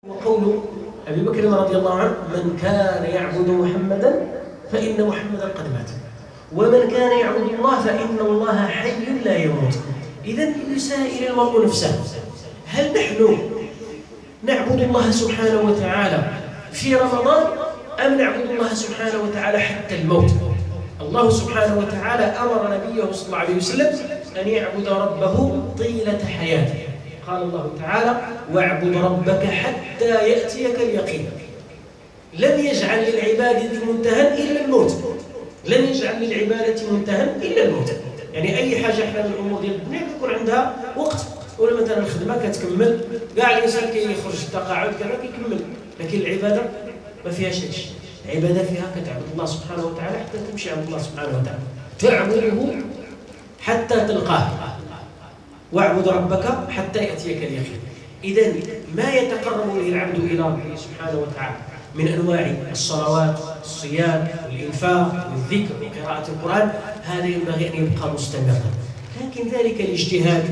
وقول أبي بكر رضي الله عنه: من كان يعبد محمدا فإن محمدا قد مات، ومن كان يعبد الله فإن الله حي لا يموت. إذن يسائل المرء نفسه: هل نحن نعبد الله سبحانه وتعالى في رمضان أم نعبد الله سبحانه وتعالى حتى الموت؟ الله سبحانه وتعالى أمر نبيه صلى الله عليه وسلم أن يعبد ربه طيلة حياته. قال الله تعالى: واعبد ربك حتى يأتيك اليقين. لم يجعل للعبادة منتهى إلا الموت، لم يجعل للعبادة منتهى إلا الموت. يعني أي حاجة احنا من الأمور ديال الدنيا يكون عندها وقت، ولا مثلا الخدمة كتكمل، كاع الإنسان كيخرج التقاعد كذا كيكمل، لكن العبادة ما فيهاش هادشي. العبادة فيها كتعبد الله سبحانه وتعالى حتى تمشي عند الله سبحانه وتعالى، تعبده حتى تلقاه. واعبد ربك حتى يأتيك اليقين. إذن ما يتقرب به العبد إلى ربه سبحانه وتعالى من أنواع الصلوات، الصيام، الإنفاق، والذكر، وقراءة القرآن، هذا ينبغي أن يبقى مستمرا. لكن ذلك الاجتهاد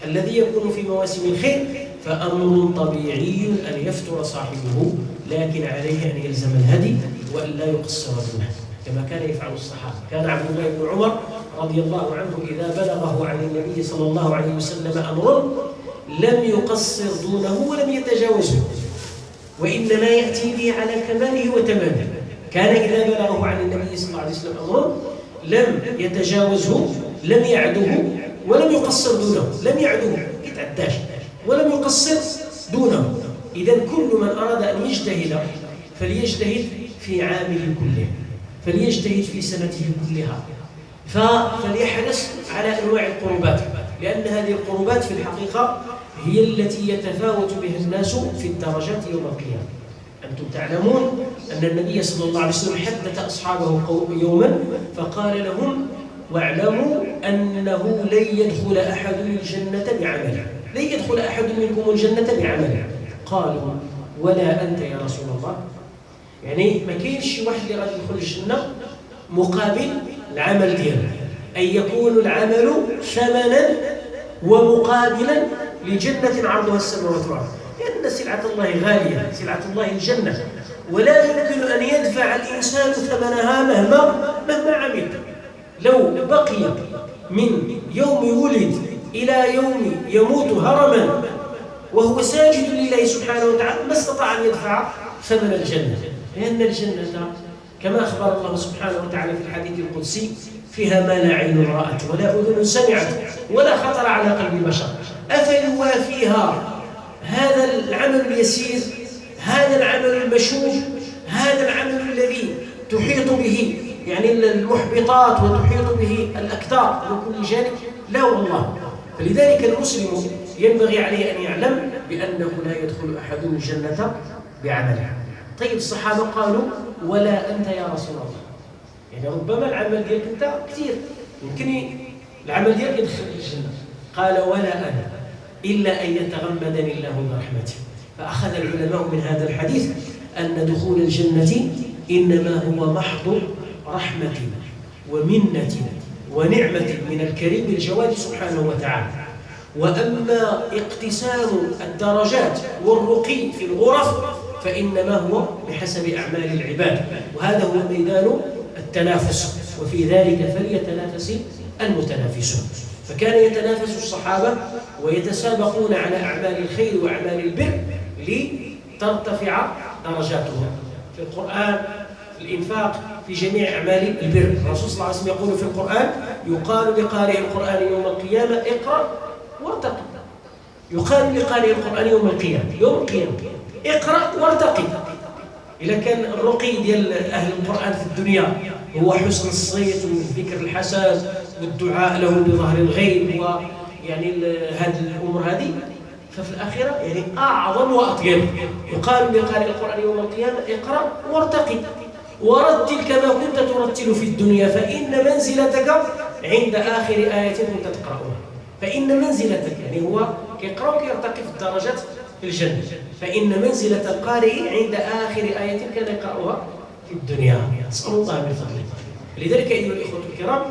الذي يكون في مواسم الخير فأمر طبيعي أن يفتر صاحبه، لكن عليه أن يلزم الهدي وأن لا يقصر دونه كما كان يفعل الصحابة. كان عبد الله بن عمر رضي الله عنه إذا بلغه عن النبي صلى الله عليه وسلم أمر لم يقصر دونه ولم يتجاوزه، وإنما يأتي به على كماله وتمامه. كان إذا بلغه عن النبي صلى الله عليه وسلم أمر لم يتجاوزه، لم يعده ولم يقصر دونه، لم يعده يتعداش ولم يقصر دونه. إذن كل من أراد أن يجتهد فليجتهد في عامه كله، فليجتهد في سنته كلها، فليحرص على أنواع القربات، لأن هذه القربات في الحقيقة هي التي يتفاوت بها الناس في الدرجات يوم القيامة. أنتم تعلمون أن النبي صلى الله عليه وسلم حدث أصحابه يوما فقال لهم: واعلموا أنه لن يدخل أحد الجنة بعمله، لن يدخل أحد منكم الجنة بعمله. قالوا: ولا أنت يا رسول الله؟ يعني ما كاينش شي واحد اللي غادي يدخل الجنة مقابل العمل ديالو، أن يكون العمل ثمنا ومقابلا لجنة عرضها السماوات والأرض، لأن سلعة الله غالية، سلعة الله الجنة، ولا يمكن أن يدفع الإنسان ثمنها مهما عمل. لو بقي من يوم ولد إلى يوم يموت هرما وهو ساجد لله سبحانه وتعالى ما استطاع أن يدفع ثمن الجنة، لأن الجنة كما أخبر الله سبحانه وتعالى في الحديث القدسي: فيها ما لا عين رأت ولا أذن سمعت ولا خطر على قلب بشر. أفيوافيها هذا العمل اليسير، هذا العمل المشوب، هذا العمل الذي تحيط به يعني المحبطات وتحيط به الأكدار من كل جانب؟ لا والله. فلذلك المسلم ينبغي عليه أن يعلم بأنه لا يدخل أحد الجنة بعمله. طيب الصحابة قالوا: ولا أنت يا رسول الله؟ يعني ربما العمل ديالك أنت كثير، يمكن العمل ديالك يدخل الجنة. قال: ولا أنا إلا أن يتغمدني الله برحمته. فأخذ العلماء من هذا الحديث أن دخول الجنة إنما هو محض رحمة ومنة ونعمة من الكريم الجواد سبحانه وتعالى. وأما اقتسام الدرجات والرقي في الغرف فإنما هو بحسب أعمال العباد، وهذا هو ميدان التنافس، وفي ذلك فليتنافس المتنافسون. فكان يتنافس الصحابة ويتسابقون على أعمال الخير وأعمال البر لترتفع درجاتهم في القرآن، في الإنفاق، في جميع أعمال البر. الرسول صلى الله عليه وسلم يقول في القرآن: يقال لقارئ القرآن يوم القيامة: اقرأ وارتقي. يقال لقارئ القرآن يوم القيامة اقرأ وارتقي. إذا كان الرقي ديال أهل القرآن في الدنيا هو حسن الصيت والذكر الحسن والدعاء له بظهر الغيب ويعني هذه الأمور هذه، ففي الآخرة يعني أعظم وأطيب. يقال لقارئ القرآن يوم القيامة: اقرأ وارتقي ورتل كما كنت ترتل في الدنيا فإن منزلتك عند آخر آية كنت تقرأها. فإن منزلتك يعني هو كيقرأ وكيرتقي في الدرجات في الجنة. فإن منزلة القارئ عند آخر آية كان يقرأها في الدنيا. نسأل الله من فضله. لذلك أيها الإخوة الكرام،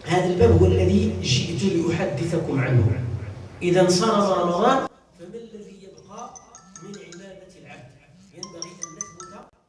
هذا الباب هو الذي جئت لأحدثكم عنه. إذا انصرم رمضان فما الذي يبقى من عبادة العبد؟ العبد، ينبغي أن